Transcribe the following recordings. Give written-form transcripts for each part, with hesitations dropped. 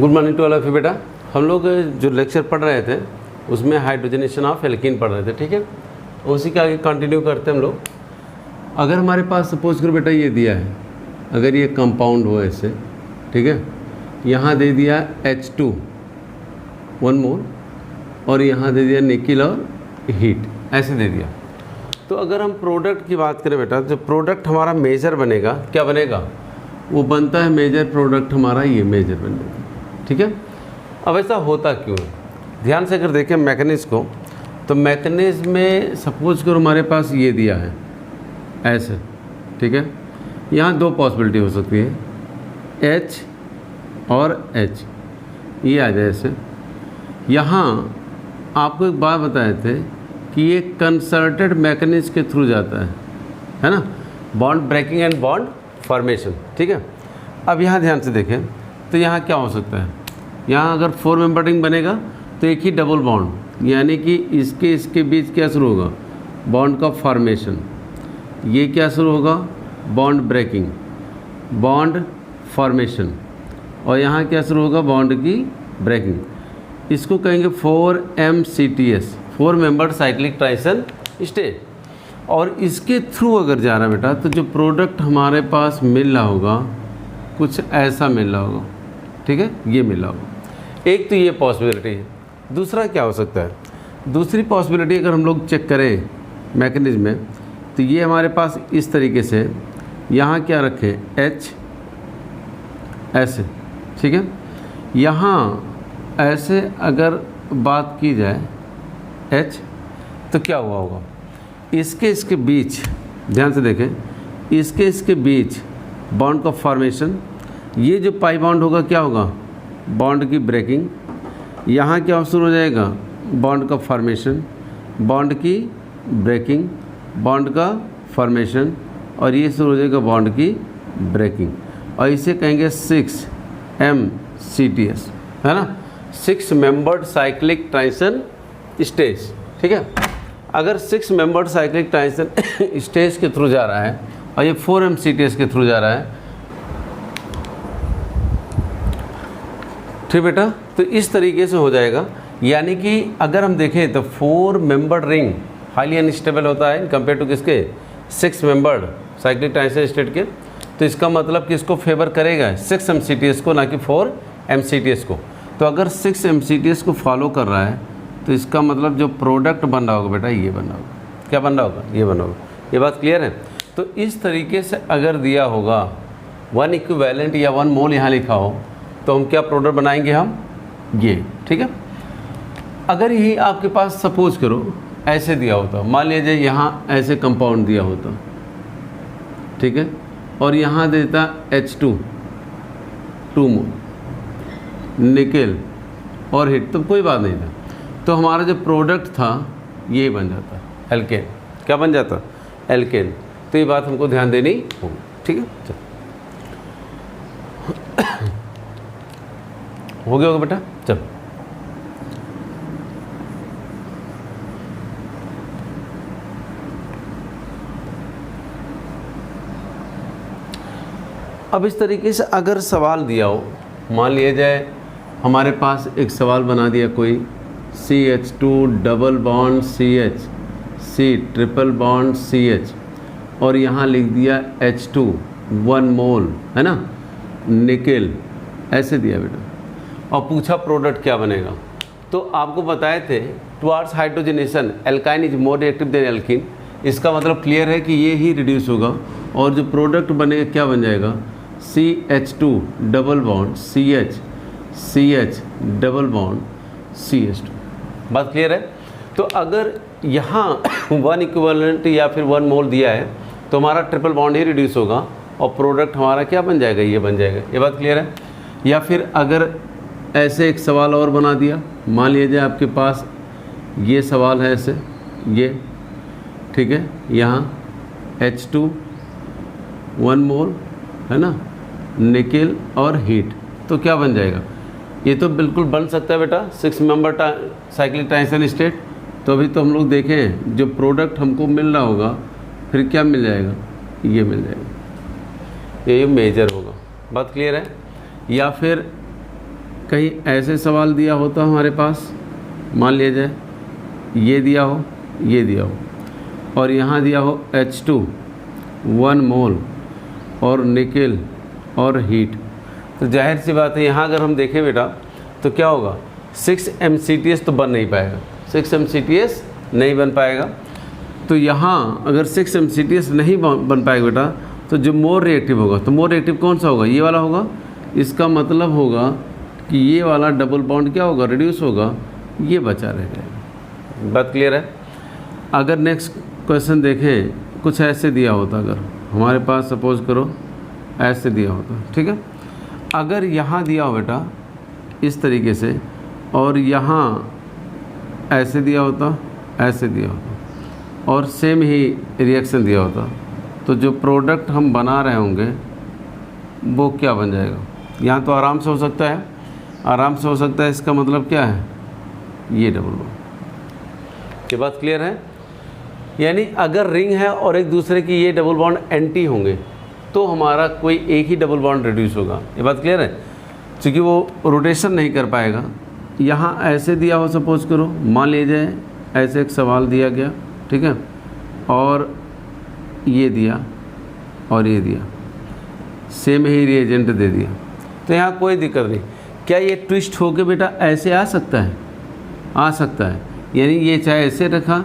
Good morning to all of you बेटा। हम लोग जो लेक्चर पढ़ रहे थे उसमें हाइड्रोजनेशन ऑफ एल्कीन पढ़ रहे थे, ठीक है। उसी के आगे कंटिन्यू करते हैं हम लोग। अगर हमारे पास सपोज करो बेटा ये दिया है, अगर ये कंपाउंड हो ऐसे, ठीक है, यहाँ दे दिया H2 1 मोल और यहाँ दे दिया निकिल और हीट, ऐसे दे दिया। तो अगर हम प्रोडक्ट की बात करें बेटा, जो प्रोडक्ट हमारा मेजर बनेगा, क्या बनेगा, वो बनता है मेजर प्रोडक्ट हमारा, ये मेजर बनेगा, ठीक है। अब ऐसा होता क्यों है, ध्यान से अगर देखें मैकेनिज्म को, तो मैकेनिज्म में सपोज करो हमारे पास ये दिया है ऐसे, ठीक है। यहाँ दो पॉसिबिलिटी हो सकती है, H और H, ये आ जाए ऐसे। यहाँ आपको एक बात बताए थे कि ये कंसर्टेड मैकेनिज्म के थ्रू जाता है ना, bond breaking and bond formation, ठीक है। अब यहाँ ध्यान से देखें तो यहाँ क्या हो सकता है, यहाँ अगर 4 मेंबर रिंग बनेगा तो एक ही डबल बॉन्ड, यानी कि इसके बीच क्या शुरू होगा, बॉन्ड का फॉर्मेशन। ये क्या शुरू होगा, बॉन्ड ब्रेकिंग, बॉन्ड फॉर्मेशन, और यहाँ क्या शुरू होगा, बॉन्ड की ब्रेकिंग। इसको कहेंगे 4MCTS, 4 member cyclic transition stage. और इसके थ्रू अगर जा रहा है बेटा, तो जो प्रोडक्ट हमारे पास मिल रहा होगा कुछ ऐसा मिल रहा होगा, ठीक है, ये मिल रहा होगा। एक तो ये पॉसिबिलिटी है। दूसरा क्या हो सकता है, दूसरी पॉसिबिलिटी अगर हम लोग चेक करें मैकेनिज्म में, तो ये हमारे पास इस तरीके से यहाँ क्या रखे, H ऐसे, ठीक है। यहाँ ऐसे अगर बात की जाए H, तो क्या हुआ होगा, इसके बीच ध्यान से देखें, इसके बीच बॉन्ड का फॉर्मेशन, ये जो पाई बॉन्ड होगा क्या होगा, बॉन्ड की ब्रेकिंग। यहाँ क्या शुरू हो जाएगा, बॉन्ड का फॉर्मेशन, बॉन्ड की ब्रेकिंग, बॉन्ड का फॉर्मेशन, और ये शुरू हो जाएगा बॉन्ड की ब्रेकिंग। और इसे कहेंगे 6MCTS, है ना, 6 मेंबर्ड साइक्लिक ट्रांजिशन स्टेज, ठीक है। अगर 6 मेंबर्ड साइक्लिक ट्रांजिशन स्टेज के थ्रू जा रहा है और ये 4MCTS के थ्रू जा रहा है, ठीक बेटा, तो इस तरीके से हो जाएगा। यानी कि अगर हम देखें तो 4 मेंबर्ड रिंग हाईली अनस्टेबल होता है कंपेयर टू किसके, 6 मेंबर्ड साइक्लिक ट्रांजिशन स्टेट के। तो इसका मतलब कि इसको फेवर करेगा 6MCTS को, ना कि 4MCTS को। तो अगर 6MCTS को फॉलो कर रहा है तो इसका मतलब जो प्रोडक्ट बन रहा होगा बेटा, ये बन रहा होगा, क्या बन रहा होगा, ये बन रहा होगा। ये बात क्लियर है। तो इस तरीके से अगर दिया होगा 1 इक्विवेलेंट या 1 मोल यहाँ लिखा हो, तो हम क्या प्रोडक्ट बनाएंगे, हम ये, ठीक है। अगर यही आपके पास सपोज करो ऐसे दिया होता, मान लीजिए यहाँ ऐसे कंपाउंड दिया होता, ठीक है, और यहाँ देता H2 2 मोल निकेल और हिट, तो कोई बात नहीं था। तो हमारा जो प्रोडक्ट था ये बन जाता एल्केन, क्या बन जाता, एल्केन। तो ये बात हमको ध्यान देनी होगी, ठीक है। चलो हो गया होगा बेटा, चलो। अब इस तरीके से अगर सवाल दिया हो, मान लिया जाए हमारे पास एक सवाल बना दिया कोई, CH2 double bond CH, C triple bond CH, और यहाँ लिख दिया H2 1 मोल, है ना, निकेल, ऐसे दिया बेटा, और पूछा प्रोडक्ट क्या बनेगा। तो आपको बताए थे towards hydrogenation alkyne is more reactive than alkene. इसका मतलब क्लियर है कि ये ही रिड्यूस होगा, और जो प्रोडक्ट बनेगा क्या बन जाएगा, CH2 double bond CH double bond CH2। बात क्लियर है। तो अगर यहाँ 1 इक्विवेलेंट या फिर 1 मोल दिया है, तो हमारा ट्रिपल बॉन्ड ही रिड्यूस होगा और प्रोडक्ट हमारा क्या बन जाएगा, ये बन जाएगा। ये बात क्लियर है। या फिर अगर ऐसे एक सवाल और बना दिया, मान लीजिए आपके पास ये सवाल है ऐसे, ये, ठीक है, यहाँ H2 1 मोल, है ना, निकेल और हीट, तो क्या बन जाएगा, ये तो बिल्कुल बन सकता है बेटा 6 मेंबर साइक्लिक ट्रांजिशन स्टेट। तो अभी तो हम लोग देखें जो प्रोडक्ट हमको मिल रहा होगा, फिर क्या मिल जाएगा, ये मिल जाएगा, ये मेजर होगा। बात क्लियर है। या फिर कहीं ऐसे सवाल दिया होता हमारे पास, मान लिया जाए ये दिया हो, ये दिया हो, और यहाँ दिया हो H2 1 मोल और निकल और हीट, तो जाहिर सी बात है यहाँ अगर हम देखें बेटा तो क्या होगा, 6 MCTS तो बन नहीं पाएगा, 6 MCTS नहीं बन पाएगा। तो यहाँ अगर 6 MCTS नहीं बन पाएगा बेटा, तो जो मोर रिएक्टिव होगा, तो मोर रिएक्टिव कौन सा होगा, ये वाला होगा। इसका मतलब होगा कि ये वाला डबल बॉन्ड क्या होगा, रिड्यूस होगा, ये बचा रह जाएगा। बात क्लियर है। अगर नेक्स्ट क्वेश्चन देखें, कुछ ऐसे दिया होता, अगर हमारे पास सपोज करो ऐसे दिया होता, ठीक है, अगर यहाँ दिया हो बेटा इस तरीके से, और यहाँ ऐसे दिया होता, ऐसे दिया होता, और सेम ही रिएक्शन दिया होता, तो जो प्रोडक्ट हम बना रहे होंगे वो क्या बन जाएगा। यहाँ तो आराम से हो सकता है, आराम से हो सकता है, इसका मतलब क्या है, ये डबल बॉन्ड। ये बात क्लियर है। यानी अगर रिंग है और एक दूसरे की ये डबल बॉन्ड एंटी होंगे तो हमारा कोई एक ही डबल बॉन्ड रिड्यूस होगा। ये बात क्लियर है, क्योंकि वो रोटेशन नहीं कर पाएगा। यहाँ ऐसे दिया हो, सपोज करो, मान लीजिए ऐसे एक सवाल दिया गया, ठीक है, और ये दिया और ये दिया, सेम ही रिएजेंट दे दिया, तो यहाँ कोई दिक्कत नहीं। क्या ये ट्विस्ट होके बेटा ऐसे आ सकता है, आ सकता है। यानी ये चाहे ऐसे रखा,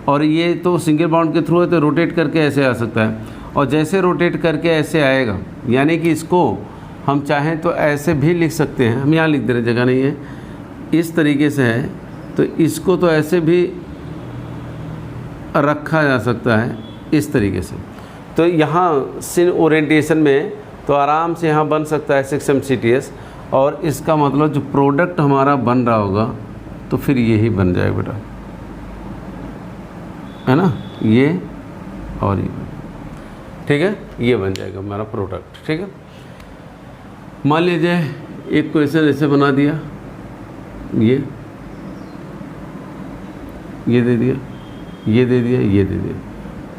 और ये तो सिंगल बॉन्ड के थ्रू है तो रोटेट करके ऐसे आ सकता है, और जैसे रोटेट करके ऐसे आएगा, यानी कि इसको हम चाहें तो ऐसे भी लिख सकते हैं। हम यहाँ लिख दे रहे, जगह नहीं है, इस तरीके से है, तो इसको तो ऐसे भी रखा जा सकता है इस तरीके से। तो यहाँ सिन ओरिएंटेशन में तो आराम से यहाँ बन सकता है 6 MCTS, और इसका मतलब जो प्रोडक्ट हमारा बन रहा होगा तो फिर यही बन जाएगा बेटा, है ना, ये और ये, ठीक है, ये बन जाएगा हमारा प्रोडक्ट। ठीक है, मान लीजिए एक क्वेश्चन ऐसे बना दिया, ये दे दिया, ये दे दिया, ये दे दिया,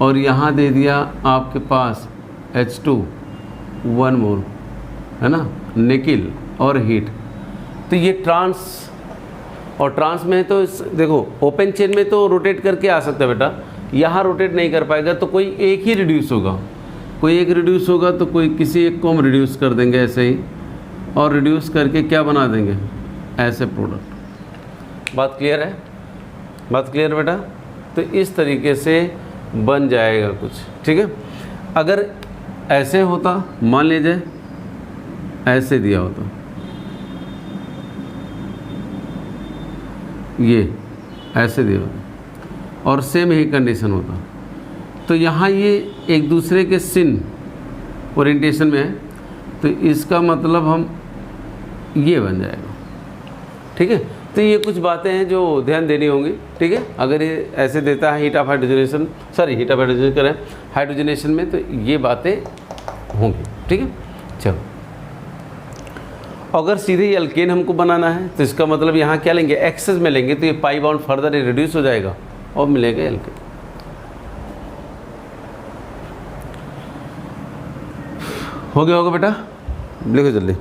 और यहाँ दे दिया आपके पास H2 1 मोल, है ना, निकल और हीट। तो ये ट्रांस में तो देखो ओपन चेन में तो रोटेट करके आ सकता है बेटा, यहाँ रोटेट नहीं कर पाएगा, तो कोई एक ही रिड्यूस होगा, कोई एक रिड्यूस होगा, तो कोई किसी एक को हम रिड्यूस कर देंगे ऐसे ही, और रिड्यूस करके क्या बना देंगे, ऐसे प्रोडक्ट। बात क्लियर है, बात क्लियर बेटा। तो इस तरीके से बन जाएगा कुछ। ठीक है, अगर ऐसे होता, मान लीजिए ऐसे दिया होता, ये ऐसे दिया होता और सेम ही कंडीशन होता, तो यहाँ ये एक दूसरे के सिन ओरिएंटेशन में है, तो इसका मतलब हम ये बन जाएगा। ठीक है, तो ये कुछ बातें हैं जो ध्यान देनी होंगी। ठीक है, अगर ये ऐसे देता है heat of hydrogenation, heat of hydrogen करें हाइड्रोजनेशन में, तो ये बातें होंगी। ठीक है, चलो, अगर सीधे ये अल्केन हमको बनाना है तो इसका मतलब यहाँ क्या लेंगे, एक्सेस में लेंगे, तो ये पाई बॉन्ड फर्दर रिड्यूस हो जाएगा और मिलेगा एल्केन। हो गया होगा बेटा, लिखो जल्दी।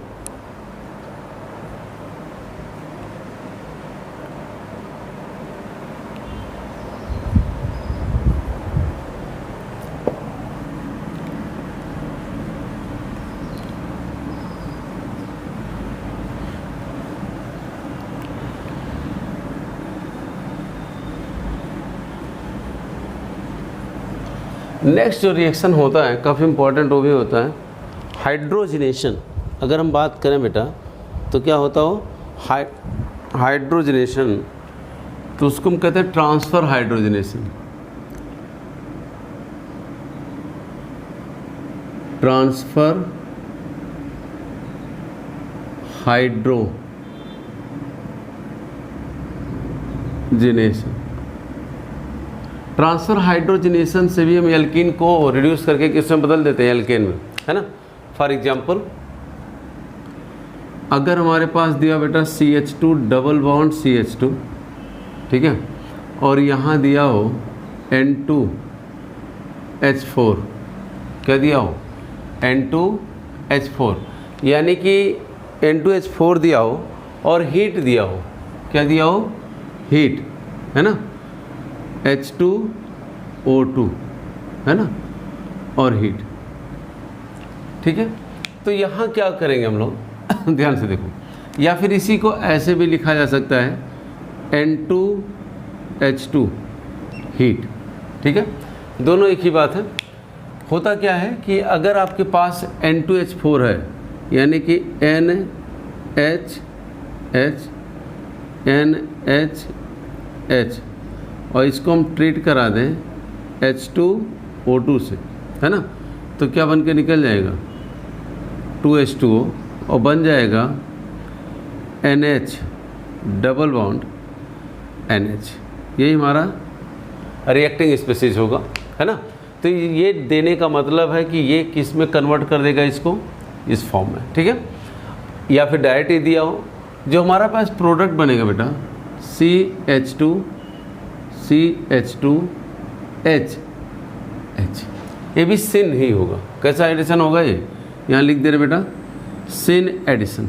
नेक्स्ट जो रिएक्शन होता है काफ़ी इम्पोर्टेंट वो भी होता है हाइड्रोजनेशन। अगर हम बात करें बेटा तो क्या होता हो हाइड्रोजनेशन, तो उसको हम कहते हैं transfer hydrogenation. Transfer hydrogenation, transfer hydrogenation से भी हम एल्कीन को रिड्यूस करके किस में बदल देते हैं, एल्केन में, है ना। फॉर एग्जांपल, अगर हमारे पास दिया बेटा CH2 डबल बॉन्ड CH2, ठीक है, और यहाँ दिया हो N2H4, क्या दिया हो, N2H4, यानी कि N2H4 दिया हो और हीट दिया हो, क्या दिया हो, हीट, है ना, H2O2, है ना, और हीट, ठीक है। तो यहाँ क्या करेंगे हम लोग ध्यान से देखो, या फिर इसी को ऐसे भी लिखा जा सकता है N2H2 हीट, ठीक है, दोनों एक ही बात है। होता क्या है कि अगर आपके पास N2H4 है, यानी कि NHH और इसको हम ट्रीट करा दें H2O2 से, है ना, तो क्या बन के निकल जाएगा 2H2O और बन जाएगा NH डबल बॉन्ड NH, यही हमारा रिएक्टिंग स्पीशीज होगा, है ना। तो ये देने का मतलब है कि ये किस में कन्वर्ट कर देगा इसको, इस फॉर्म में, ठीक है। या फिर डायरेक्ट ही दिया हो, जो हमारा पास प्रोडक्ट बनेगा बेटा CH2H, ये भी सिन ही होगा। कैसा एडिशन होगा ये, यहाँ लिख दे रहे बेटा सिन एडिशन,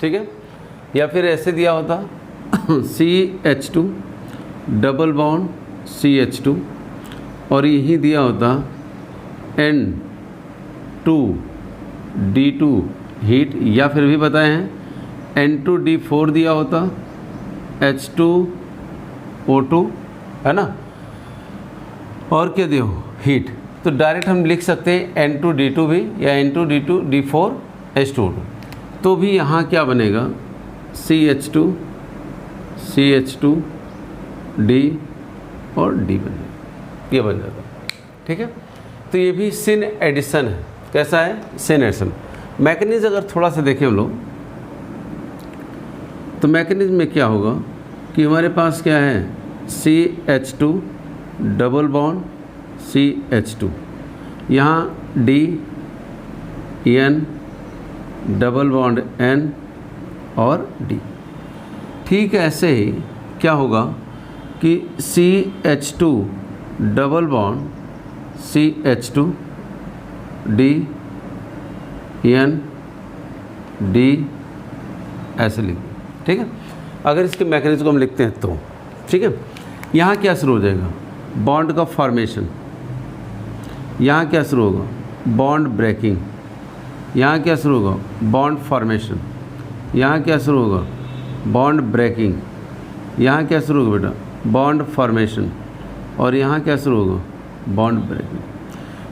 ठीक है। या फिर ऐसे दिया होता CH2 डबल बॉन्ड CH2 और यही दिया होता N2D2 हीट, या फिर भी बताए हैं N2D4 दिया होता H2O2, है ना, और क्या दिया हो, हीट। तो डायरेक्ट हम लिख सकते हैं N2D2 भी, या N2D4 H2O2। तो भी यहाँ क्या बनेगा CH2 D और D बनेगा, ये बन जाता, ठीक है। तो ये भी सिन एडिशन है। कैसा है, सिन एडिशन। मैकेनिज्म अगर थोड़ा सा देखें हम लोग, तो मैकेनिज्म में क्या होगा कि हमारे पास क्या है CH2 डबल बॉन्ड CH2, यहाँ D N double bond N और D। ठीक ऐसे ही क्या होगा कि CH2 double bond CH2 D N D ऐसे लिख, ठीक है। अगर इसके मैकेनिज्म को हम लिखते हैं तो, ठीक है, यहाँ क्या शुरू हो जाएगा, बॉन्ड का फॉर्मेशन, यहाँ क्या शुरू होगा, बॉन्ड ब्रेकिंग, यहाँ क्या शुरू होगा, बॉन्ड फॉर्मेशन, यहाँ क्या शुरू होगा, बॉन्ड ब्रेकिंग, यहाँ क्या शुरू होगा बेटा, बॉन्ड फॉर्मेशन, और यहाँ क्या शुरू होगा, बॉन्ड ब्रेकिंग।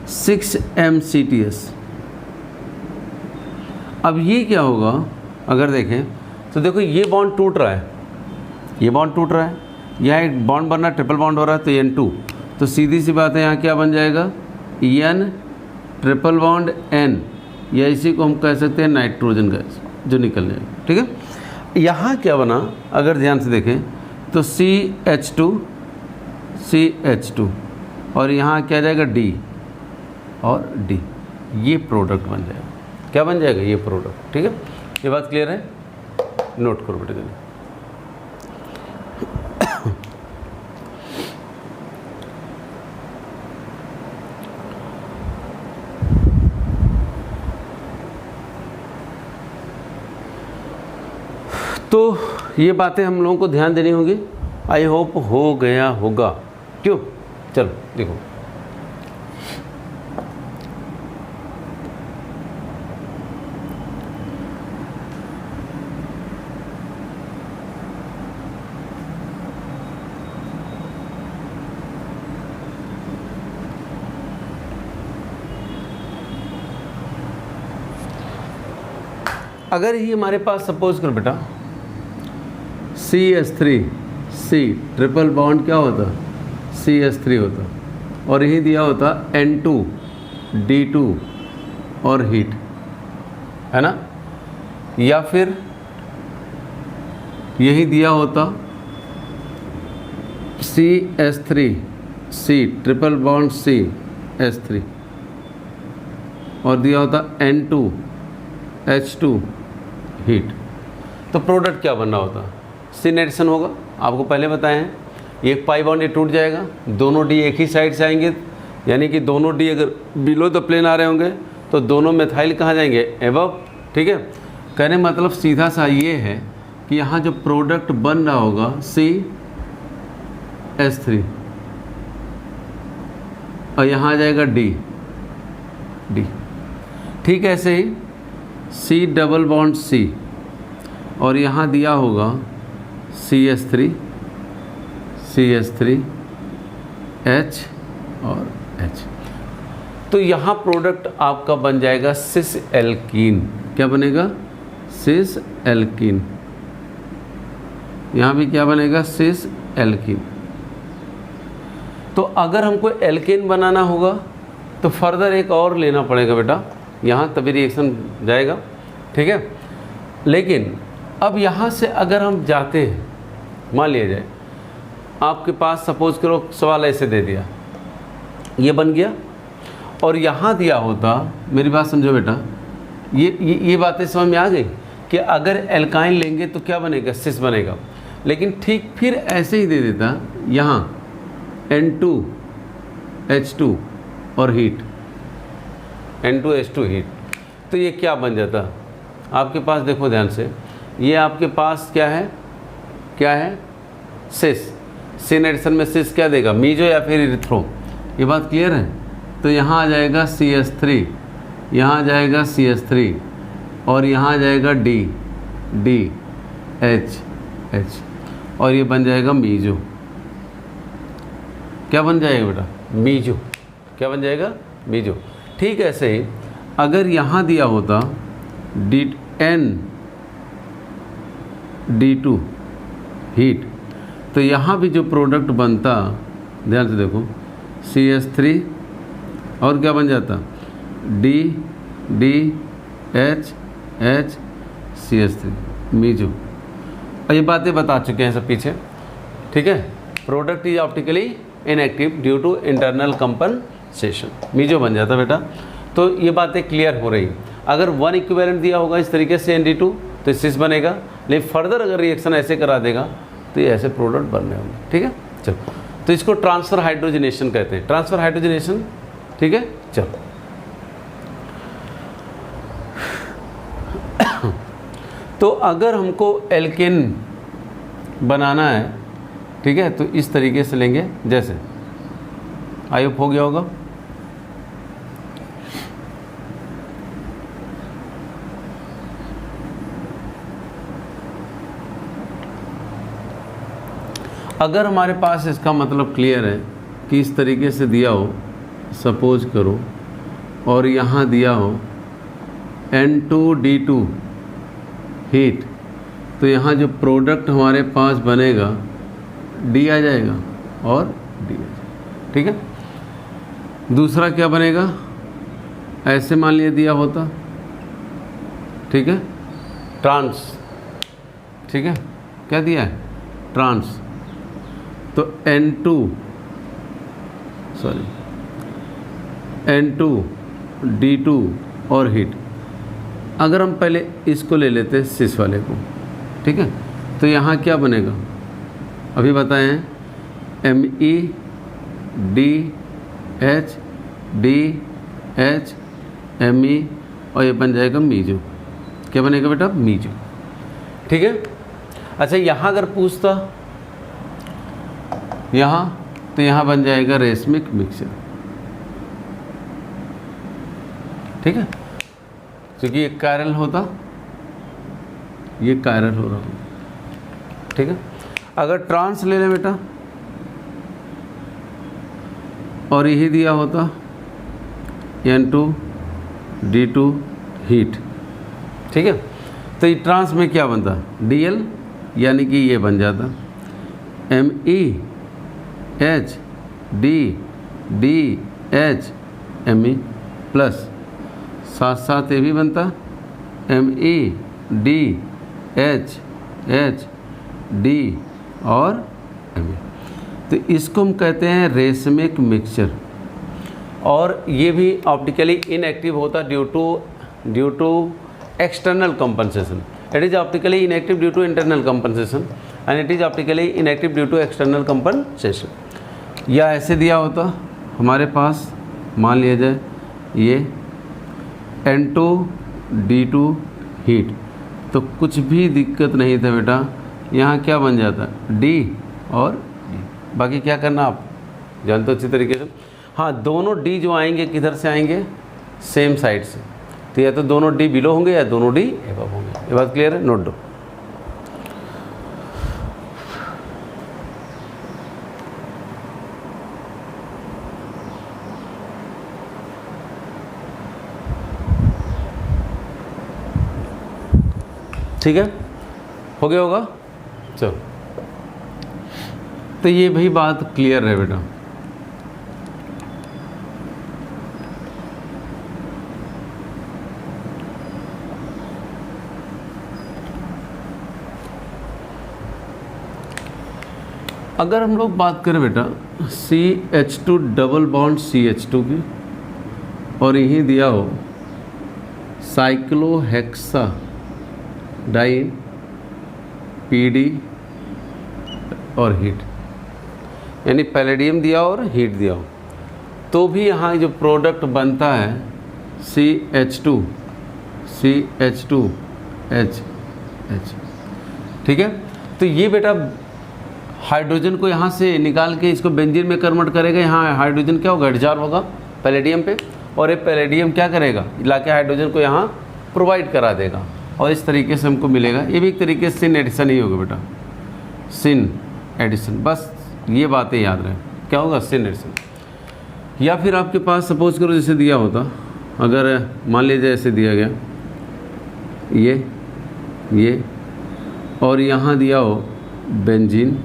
6MCTS। अब ये क्या होगा, अगर देखें तो देखो ये बॉन्ड टूट रहा है, ये बॉन्ड टूट रहा है, यहाँ एक बॉन्ड बनना, ट्रिपल बॉन्ड हो रहा है, तो N2, तो सीधी सी बात है यहाँ क्या बन जाएगा N ट्रिपल बॉन्ड N, या इसी को हम कह सकते हैं नाइट्रोजन गैस जो निकल जाएगा, ठीक है। यहाँ क्या बना, अगर ध्यान से देखें तो CH2 और यहाँ क्या जाएगा D और D, ये प्रोडक्ट बन जाएगा। क्या बन जाएगा, ये प्रोडक्ट, ठीक है। ये बात क्लियर है, नोट करो बेटे जल्दी। तो ये बातें हम लोगों को ध्यान देनी होगी। आई होप हो गया होगा, क्यों, चलो देखो। अगर ही हमारे पास सपोज करो बेटा CH3 ट्रिपल बॉन्ड क्या होता, CH3 होता, और यही दिया होता N2D2 और हीट, है ना, या फिर यही दिया होता CH3 ट्रिपल बॉन्ड CH3 और दिया होता N2H2 हीट, तो प्रोडक्ट क्या बनना होता, सिन एडिशन होगा। आपको पहले बताए हैं, एक पाई बॉन्ड ये टूट जाएगा, दोनों डी एक ही साइड से आएंगे, यानी कि दोनों डी अगर बिलो द प्लेन आ रहे होंगे तो दोनों मेथाइल कहाँ जाएंगे, एबव ठीक है। कहने मतलब सीधा सा ये है कि यहाँ जो प्रोडक्ट बन रहा होगा CH3 और यहाँ आ जाएगा D। ठीक है, ऐसे ही C डबल बॉन्ड C और यहाँ दिया होगा CH3 H और H। तो यहाँ प्रोडक्ट आपका बन जाएगा सिस एल्कीन। क्या बनेगा? Cis alkene. यहाँ भी क्या बनेगा? Cis alkene. तो अगर हमको एल्केन बनाना होगा तो फर्दर एक और लेना पड़ेगा बेटा यहाँ, तभी रिएक्शन जाएगा। ठीक है, लेकिन अब यहाँ से अगर हम जाते हैं, मान लिया जाए आपके पास सपोज करो सवाल ऐसे दे दिया, ये बन गया और यहाँ दिया होता, मेरी बात समझो बेटा, ये बातें समझ में आ गई कि अगर एल्काइन लेंगे तो क्या बनेगा? सिस बनेगा। लेकिन ठीक फिर ऐसे ही दे देता यहाँ N2H2 और हीट, N2H2 हीट, तो ये क्या बन जाता आपके पास? देखो ध्यान से, ये आपके पास क्या है? सिस। सिन एडिशन में सिस क्या देगा? मीजो या फिर इरिथ्रो। ये बात क्लियर है? तो यहाँ आ जाएगा CH3, यहाँ आ जाएगा CH3 और यहाँ आ जाएगा H और ये बन जाएगा मीजो। क्या बन जाएगा बेटा? मीजो। क्या बन जाएगा? मीजो। ठीक है, ऐसे ही अगर यहाँ दिया होता D2 हीट, तो यहाँ भी जो प्रोडक्ट बनता, ध्यान से देखो, CH3 और क्या बन जाता? H CH3 meso. और ये बातें बता चुके हैं सब पीछे। ठीक है, product is optically inactive due to internal compensation, meso बन जाता बेटा। तो ये बातें क्लियर हो रही। अगर 1 इक्विवेलेंट दिया होगा इस तरीके से ND2 तो सिस बनेगा, लेकिन फर्दर अगर रिएक्शन ऐसे करा देगा तो ये ऐसे प्रोडक्ट बनने होंगे। ठीक है, चलो, तो इसको ट्रांसफर हाइड्रोजनेशन कहते हैं, ट्रांसफर हाइड्रोजनेशन। ठीक है, चलो तो अगर हमको एल्केन बनाना है, ठीक है, तो इस तरीके से लेंगे, जैसे आई होप हो गया होगा। अगर हमारे पास इसका मतलब क्लियर है कि इस तरीके से दिया हो, सपोज करो, और यहाँ दिया हो N2D2 हीट, तो यहाँ जो प्रोडक्ट हमारे पास बनेगा D आ जाएगा और D आ जाएगा। ठीक है, दूसरा क्या बनेगा? ऐसे मान लिया दिया होता, ठीक है, ट्रांस। ठीक है, क्या दिया है? ट्रांस। तो N2D2 और हीट। अगर हम पहले इसको ले लेते सिस वाले को, ठीक है, तो यहाँ क्या बनेगा? अभी बताए हैं MEDH ME और ये बन जाएगा मीजो। क्या बनेगा बेटा? मीजो। ठीक है, अच्छा यहाँ अगर पूछता यहाँ, तो यहाँ बन जाएगा रेशमिक मिक्सचर। ठीक है, क्योंकि ये कायरल होता, ये कायरल हो रहा होता। ठीक है, अगर ट्रांस ले लें बेटा और यही दिया होता N2D2 हीट, ठीक है, तो ये ट्रांस में क्या बनता? DL, यानी कि ये बन जाता MEHDDH ME प्लस साथ साथ ये भी बनता MEDHHD और ME। तो इसको हम कहते हैं रेशमिक मिक्सचर, और ये भी ऑप्टिकली इनएक्टिव होता due to external compensation. It is optically inactive due to internal compensation and it is optically inactive due to external compensation. या ऐसे दिया होता हमारे पास, मान लिया जाए ये N2D2 हीट, तो कुछ भी दिक्कत नहीं था बेटा। यहाँ क्या बन जाता डी और डी। बाकी क्या करना आप जानते हो अच्छी तरीके से। हाँ, दोनों डी जो आएंगे किधर से आएंगे, सेम साइड से। तो या तो दोनों डी बिलो होंगे या दोनों डी एबव होंगे। ये बात क्लियर है, नोट दो। ठीक है, हो गया होगा। चलो, तो ये भाई बात क्लियर है बेटा। अगर हम लोग बात करें बेटा CH2 डबल बॉन्ड CH2 की, और यही दिया हो साइक्लोहेक्सा डाइन PD और हीट, यानी पैलेडियम दिया और हीट दिया हो, तो भी यहाँ जो प्रोडक्ट बनता है CH2H, ठीक है। तो ये बेटा हाइड्रोजन को यहाँ से निकाल के इसको बेंजीन में कन्वर्ट करेगा। यहाँ हाइड्रोजन क्या होगा, एडजॉर्ब होगा पैलेडियम पे, और ये पैलेडियम क्या करेगा, लाके हाइड्रोजन को यहाँ प्रोवाइड करा देगा, और इस तरीके से हमको मिलेगा। ये भी एक तरीके से सिन एडिशन ही होगा बेटा, सिन एडिशन। बस ये बातें याद रहे, क्या होगा, सिन एडिशन। या फिर आपके पास सपोज करो जैसे दिया होता, अगर मान लीजिए ऐसे दिया गया ये और यहाँ दिया हो बेंजीन,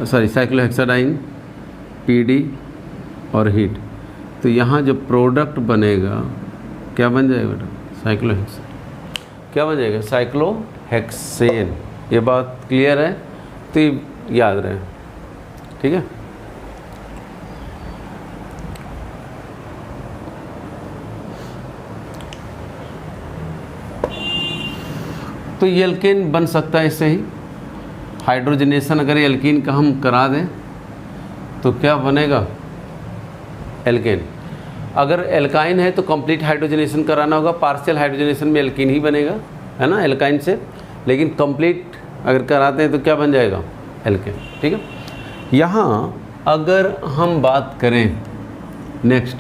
सॉरी साइक्लोहेक्साडाइन PD और हीट, तो यहाँ जो प्रोडक्ट बनेगा क्या बन जाएगा बेटा, साइक्लोहेक्सेन। क्या बन जाएगा, साइक्लोहेक्सेन। ये बात क्लियर है, तो याद रहे, ठीक है। तो ये एल्केन बन सकता है इससे ही। हाइड्रोजनेशन अगर एल्कीन का हम करा दें तो क्या बनेगा, एल्केन। अगर एल्काइन है तो कंप्लीट हाइड्रोजनेशन कराना होगा, पार्शियल हाइड्रोजनेशन में एल्कीन ही बनेगा, है ना, एल्काइन से। लेकिन कंप्लीट अगर कराते हैं तो क्या बन जाएगा, एल्केन, ठीक है। यहाँ अगर हम बात करें नेक्स्ट,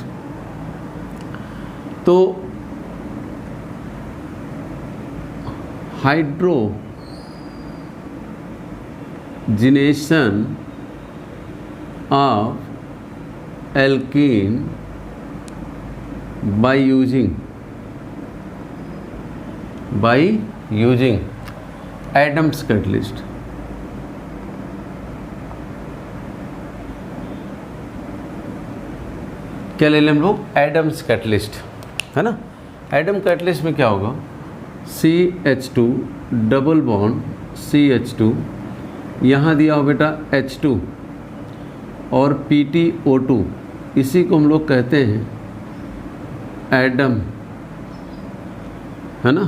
तो hydrogenation of alkene by using Adams catalyst। क्या ले लें हम लोग, एडम्स कैटलिस्ट, है ना। एडम कैटलिस्ट में क्या होगा, CH2 डबल बॉन्ड CH2, यहाँ दिया हो बेटा H2 और PtO2, इसी को हम लोग कहते हैं एडम, है ना,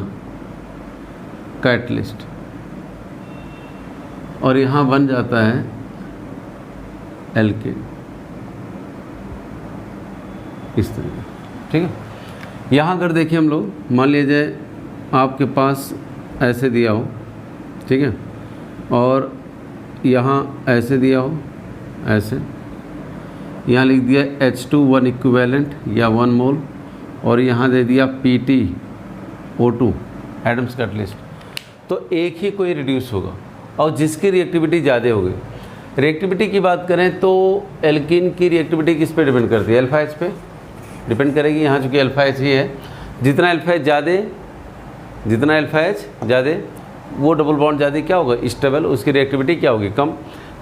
कैटलिस्ट। और यहाँ बन जाता है एल्केन, इस तरह, ठीक है। यहाँ अगर देखिए हम लोग, मान लीजिए आपके पास ऐसे दिया हो, ठीक है, और यहाँ ऐसे दिया हो, ऐसे यहाँ लिख दिया H2 1 इक्विवेलेंट या 1 मोल, और यहाँ दे दिया PtO2 एडम्स कैटलिस्ट। तो एक ही कोई रिड्यूस होगा, और जिसकी रिएक्टिविटी ज़्यादा होगी। रिएक्टिविटी की बात करें तो एल्कीन की रिएक्टिविटी किस पे डिपेंड करती है, अल्फा एच पे डिपेंड करेगी। यहाँ चूँकि अल्फा एच ही है, जितना अल्फा एच ज़्यादा वो डबल बॉन्ड ज़्यादा क्या होगा, स्टेबल, उसकी रिएक्टिविटी क्या होगी, कम।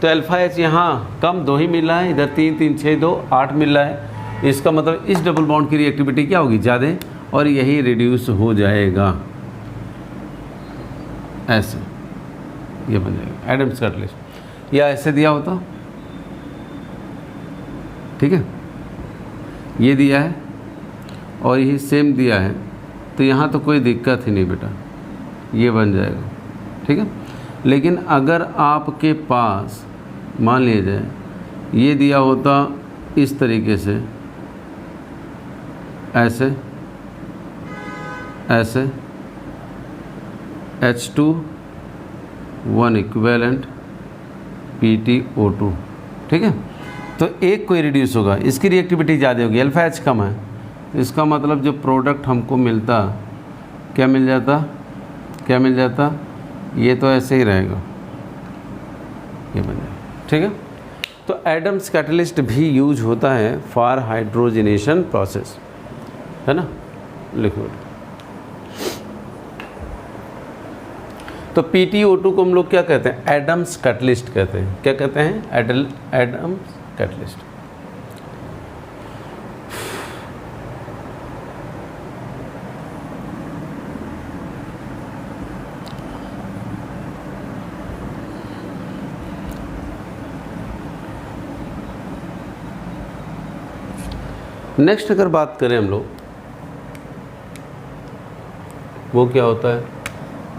तो अल्फा एच यहाँ कम 2 ही मिल रहा है, इधर 3 3 6 2 8 मिल रहा है। इसका मतलब इस डबल बॉन्ड की रिएक्टिविटी क्या होगी, ज़्यादा, और यही रिड्यूस हो जाएगा, ऐसे ये बन जाएगा एडम्स कैटलिस्ट। या ऐसे दिया होता, ठीक है, ये दिया है और यही सेम दिया है, तो यहाँ तो कोई दिक्कत ही नहीं बेटा, ये बन जाएगा, ठीक है। लेकिन अगर आपके पास मान लीजिए ये दिया होता इस तरीके से, ऐसे H2 1 इक्विवेलेंट PtO2, ठीक है। तो एक कोई रिड्यूस होगा, इसकी रिएक्टिविटी ज़्यादा होगी, अल्फा H कम है, तो इसका मतलब जो प्रोडक्ट हमको मिलता क्या मिल जाता, ये तो ऐसे ही रहेगा, ये बन जाएगा, ठीक है। तो एडम्स कैटलिस्ट भी यूज होता है फॉर हाइड्रोजनेशन प्रोसेस, है ना, लिक्विड। तो PtO2 को हम लोग क्या कहते हैं, एडम्स कैटलिस्ट कहते हैं। क्या कहते हैं, एडम्स कैटलिस्ट। नेक्स्ट अगर बात करें हम लोग, वो क्या होता है,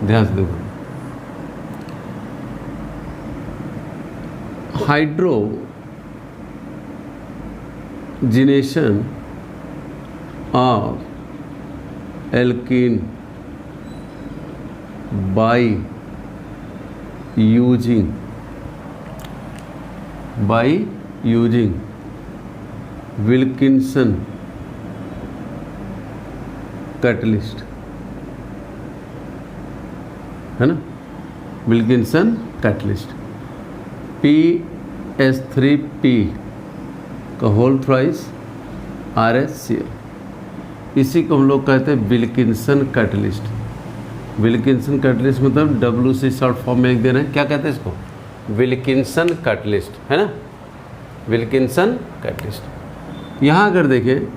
ध्यान से देखो, hydrogenation of alkene by using Wilkinson catalyst, है ना, विल्किंसन कैटलिस्ट, PS3P का होल थ्राइस RHCl, इसी को हम लोग कहते हैं विल्किंसन कैटलिस्ट। विल्किंसन कैटलिस्ट मतलब WC शॉर्ट फॉर्म में लिख दे रहे हैं, क्या कहते हैं इसको, विल्किंसन कैटलिस्ट, है ना, विल्किंसन कैटलिस्ट। यहाँ अगर देखें,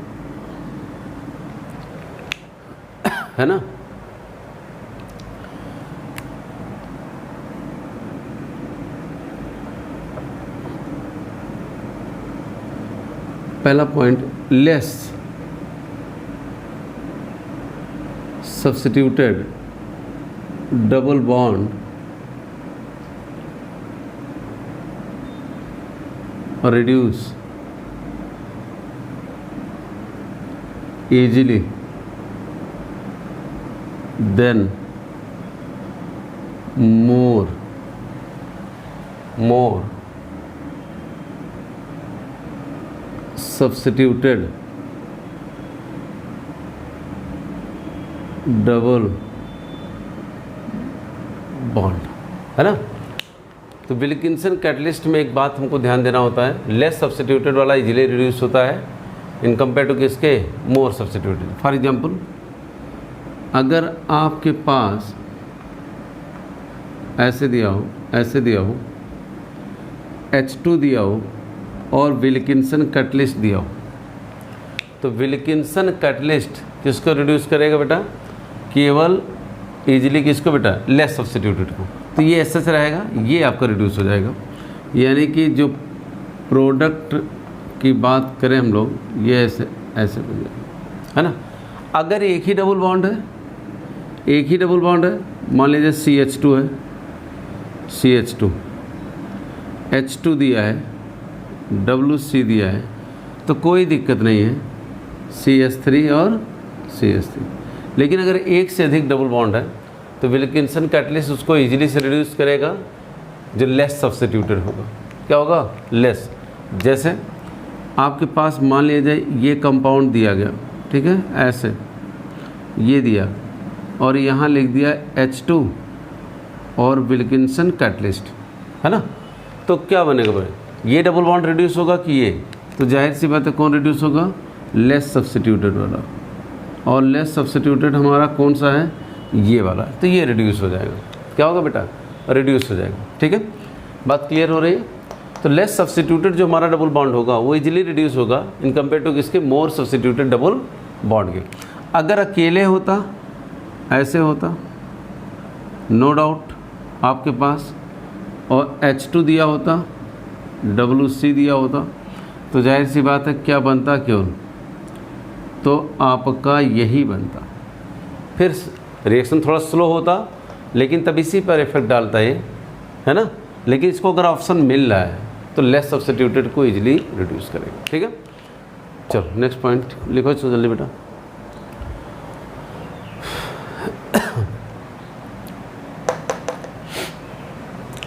है ना, पहला point, less substituted double bond और reduce easily then more substituted double bond, है ना। तो विल्किंसन कैटलिस्ट में एक बात हमको ध्यान देना होता है, लेस सब्स्टिट्यूटेड वाला इजीली रिड्यूस होता है इन कंपेयर टू किसके, मोर सब्स्टिट्यूटेड। फॉर एग्जांपल, अगर आपके पास ऐसे दिया हो H2 दिया हो और विल्किंसन कैटलिस्ट दिया हो, तो विल्किंसन कैटलिस्ट किसको रिड्यूस करेगा बेटा, केवल इजीली किसको बेटा, लेस सब्स्टिट्यूटेड को। तो ये ऐसे से रहेगा, ये आपका रिड्यूस हो जाएगा। यानी कि जो प्रोडक्ट की बात करें हम लोग, ये ऐसे बन जाएगा, है ना। अगर एक ही डबल बॉन्ड है, मान लीजिए CH2 है, CH2 H2 दिया है, WC दिया है, तो कोई दिक्कत नहीं है, CH3 और CH3। लेकिन अगर एक से अधिक डबल बॉन्ड है तो विल्किंसन कैटलिस्ट उसको इजीली से रिड्यूस करेगा जो लेस सब्स्टिट्यूटेड होगा। क्या होगा, लेस। जैसे आपके पास मान लिया जाए ये कंपाउंड दिया गया, ठीक है, ऐसे ये दिया और यहाँ लिख दिया H2 और विल्किंसन कैटलिस्ट, है ना। तो क्या बनेगा भाई, ये डबल बॉन्ड रिड्यूस होगा कि ये, तो जाहिर सी बात है कौन रिड्यूस होगा, लेस सब्स्टिट्यूटेड वाला। और लेस सब्स्टिट्यूटेड हमारा कौन सा है, ये वाला, तो ये रिड्यूस हो जाएगा। क्या होगा बेटा, रिड्यूस हो जाएगा, ठीक है, बात क्लियर हो रही है। तो लेस सब्स्टिट्यूटेड जो हमारा डबल बॉन्ड होगा वो इजीली रिड्यूस होगा इन कंपेयर टू किसके, मोर सब्स्टिट्यूटेड डबल बॉन्ड के। अगर अकेले होता, ऐसे होता, नो डाउट आपके पास, और H2 दिया होता, WC दिया होता, तो जाहिर सी बात है क्या बनता, क्यों, तो आपका यही बनता। फिर रिएक्शन थोड़ा स्लो होता, लेकिन तब इसी पर इफेक्ट डालता है ना। लेकिन इसको अगर ऑप्शन मिल रहा है तो लेस सब्स्टिट्यूटेड को इजीली रिड्यूस करेगा, ठीक है। चलो नेक्स्ट पॉइंट लिखो, चलो जल्दी बेटा।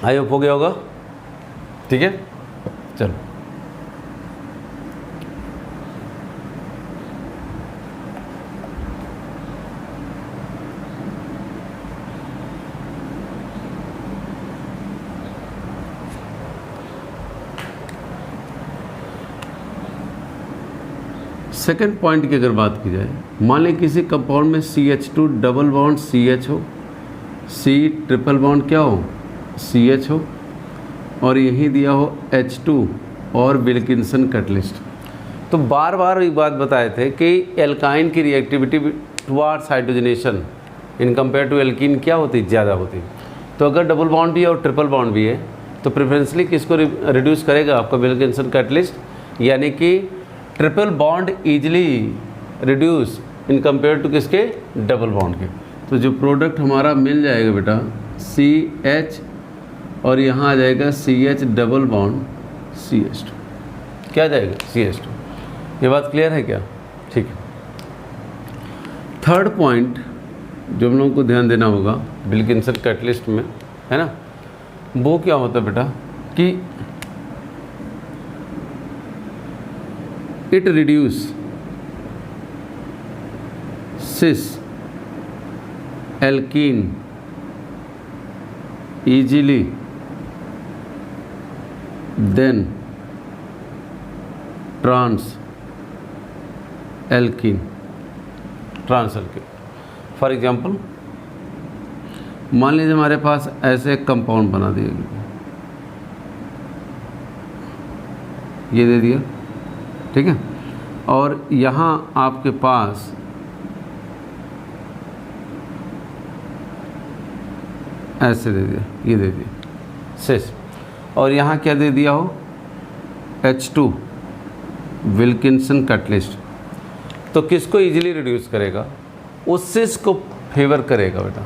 आई होप हो गया होगा, ठीक है। चलो सेकेंड पॉइंट की अगर बात की जाए, मान लें किसी कंपाउंड में CH2 डबल बॉन्ड CH हो, C ट्रिपल बॉन्ड क्या हो CH हो, और यही दिया हो H2 और विल्किंसन कैटलिस्ट। तो बार बार एक बात बताए थे कि एल्काइन की reactivity towards hydrogenation in compare to alkene क्या होती, ज़्यादा होती। तो अगर डबल बॉन्ड भी है और ट्रिपल बॉन्ड भी है तो प्रेफरेंसली किसको रिड्यूस करेगा आपका विल्किंसन कैटलिस्ट, यानी कि triple bond easily reduce in compare to किसके, डबल बॉन्ड के। तो जो प्रोडक्ट हमारा मिल जाएगा बेटा CH और यहाँ आ जाएगा CH डबल बॉन्ड CH2, क्या आ जाएगा CH2। ये बात क्लियर है क्या, ठीक है। थर्ड पॉइंट जो हम लोगों को ध्यान देना होगा विल्किंसन कैटलिस्ट में, है ना, वो क्या होता है बेटा कि it reduce cis alkene easily then trans alkene। For example मान लीजिए हमारे पास ऐसे एक कंपाउंड बना दिया गया, ये दे दिया, ठीक है, और यहाँ आपके पास ऐसे दे दिया, ये दे दिया सिस, और यहाँ क्या दे दिया हो H2 विल्किंसन कैटलिस्ट। तो किसको इजीली रिड्यूस करेगा, उस सिस को फेवर करेगा बेटा,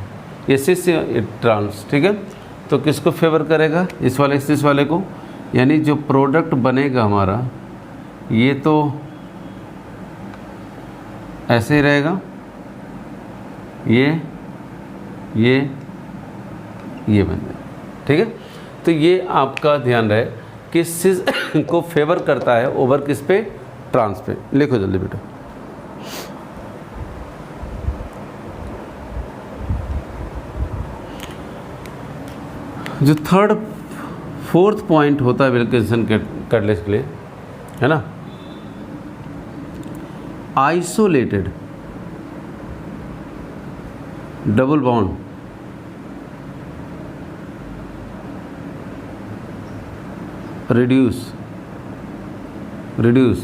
ये सिस ट्रांस, ठीक है। तो किसको फेवर करेगा, इस वाले सिस वाले को, यानी जो प्रोडक्ट बनेगा हमारा ये तो ऐसे ही रहेगा, ये बन जाए, ठीक है। तो ये आपका ध्यान रहे कि सिस को फेवर करता है ओवर किस पे, ट्रांस पे। लिखो जल्दी बेटा। जो फोर्थ पॉइंट होता है विल्किंसन कैटलिस्ट के लिए, है ना, isolated double bond reduce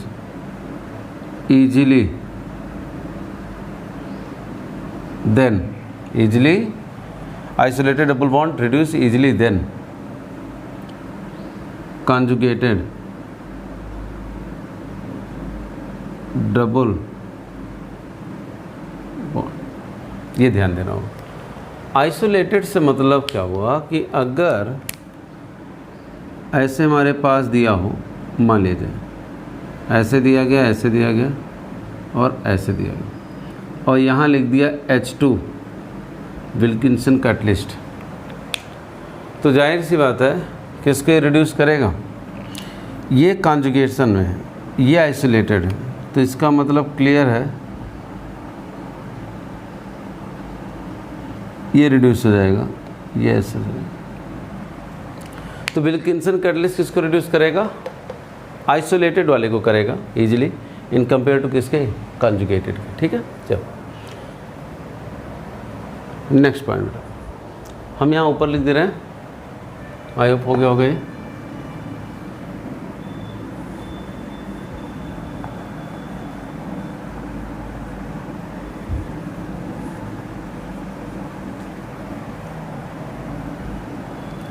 easily then isolated double bond reduce easily then conjugated double bond. ये ध्यान देना होगा। आइसोलेटेड से मतलब क्या हुआ कि अगर ऐसे हमारे पास दिया हो, मान लीजिए ऐसे दिया गया, ऐसे दिया गया और ऐसे दिया गया, और यहाँ लिख दिया H2 विल्किंसन कैटलिस्ट, तो जाहिर सी बात है किसके रिड्यूस करेगा, ये कॉन्जुगेशन में है, ये आइसोलेटेड है, तो इसका मतलब क्लियर है ये रिड्यूस हो जाएगा, ये ऐसे हो जाएगा। तो विल्किंसन कैटलिस्ट किसको रिड्यूस करेगा, आइसोलेटेड वाले को करेगा इजीली इन कंपेयर टू किसके, कॉन्जुगेटेड के, ठीक है। चलो नेक्स्ट पॉइंट हम यहाँ ऊपर लिख दे रहे हैं, आई होप हो गए।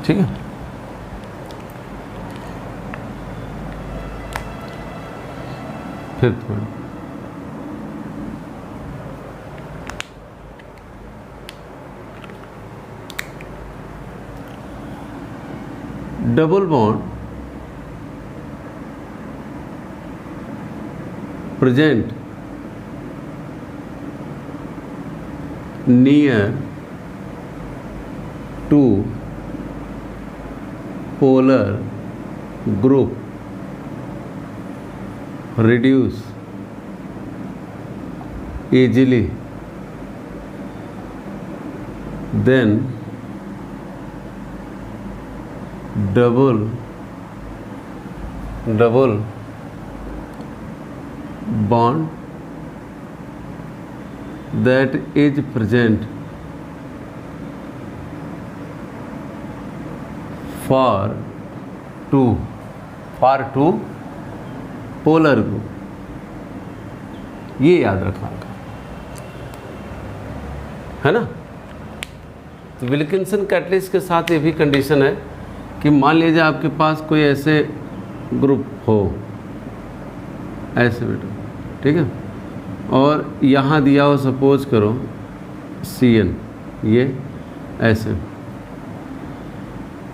ठीक है, fifth point double bond present near to polar group reduce easily then double bond that is present for two polar group, ये याद रखना है ना। तो विल्किंसन कैटलिस्ट के साथ ये भी कंडीशन है कि मान लीजिए आपके पास कोई ऐसे ग्रुप हो, ऐसे बेटा, ठीक है, और यहाँ दिया हो सपोज करो CN, ये ऐसे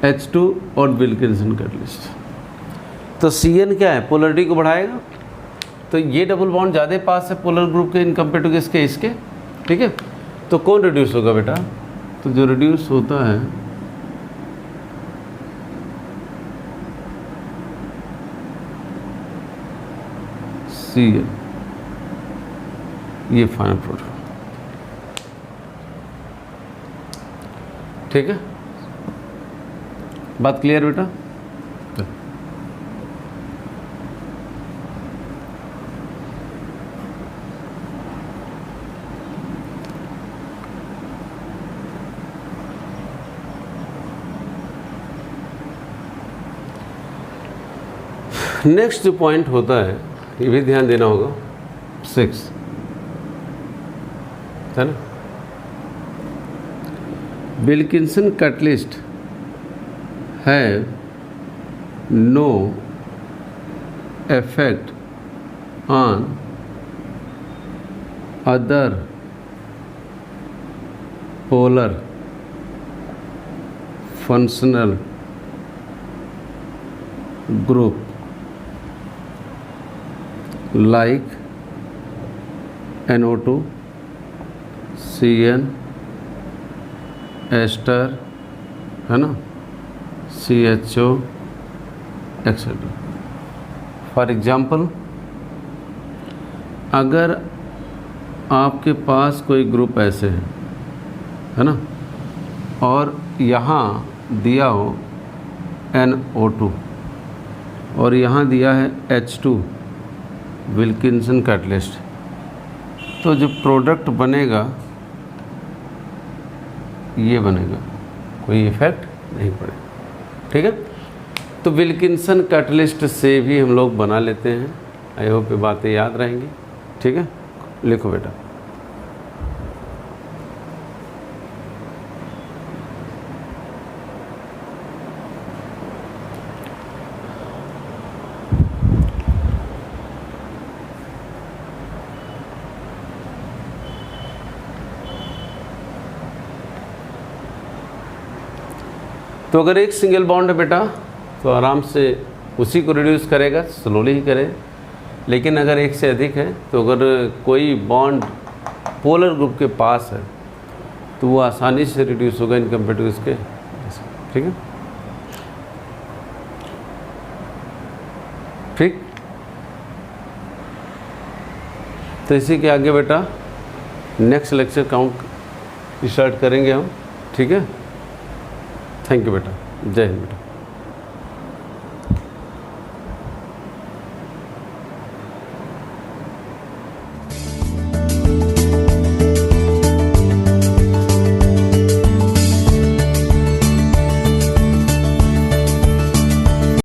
H2 और विल्किंसन कैटलिस्ट। तो CN क्या है, पोलरिटी को बढ़ाएगा, तो ये डबल बॉन्ड ज़्यादा पास है पोलर ग्रुप के इन कंपेयर टू किसके, इसके, ठीक है। तो कौन रिड्यूस होगा बेटा, तो जो रिड्यूस होता है CN, ये फाइनल प्रोडक्ट, ठीक है। बात क्लियर बेटा। नेक्स्ट जो पॉइंट होता है, ये भी ध्यान देना होगा, 6 है ना। Wilkinson catalyst have no effect on other polar functional group like NO2, CN, ester, है ना, CHO एक्सेट्रा। फॉर एग्जाम्पल, अगर आपके पास कोई ग्रुप ऐसे है ना, और यहाँ दिया हो NO2 और यहाँ दिया है H2 विल्किंसन कैटलिस्ट, तो जो प्रोडक्ट बनेगा ये बनेगा, कोई इफेक्ट नहीं पड़ेगा, ठीक है। तो विल्किंसन कैटलिस्ट से भी हम लोग बना लेते हैं। आई होप ये बातें याद रहेंगी, ठीक है। लिखो बेटा, तो अगर एक सिंगल बॉन्ड है बेटा तो आराम से उसी को रिड्यूस करेगा, स्लोली ही करे। लेकिन अगर एक से अधिक है तो अगर कोई बॉन्ड पोलर ग्रुप के पास है तो वो आसानी से रिड्यूस होगा इन कंपेयर टू इसके, ठीक है। ठीक, तो इसी के आगे बेटा नेक्स्ट लेक्चर काउंट स्टार्ट करेंगे हम, ठीक है। थैंक यू बेटा, जय हिंद बेटा।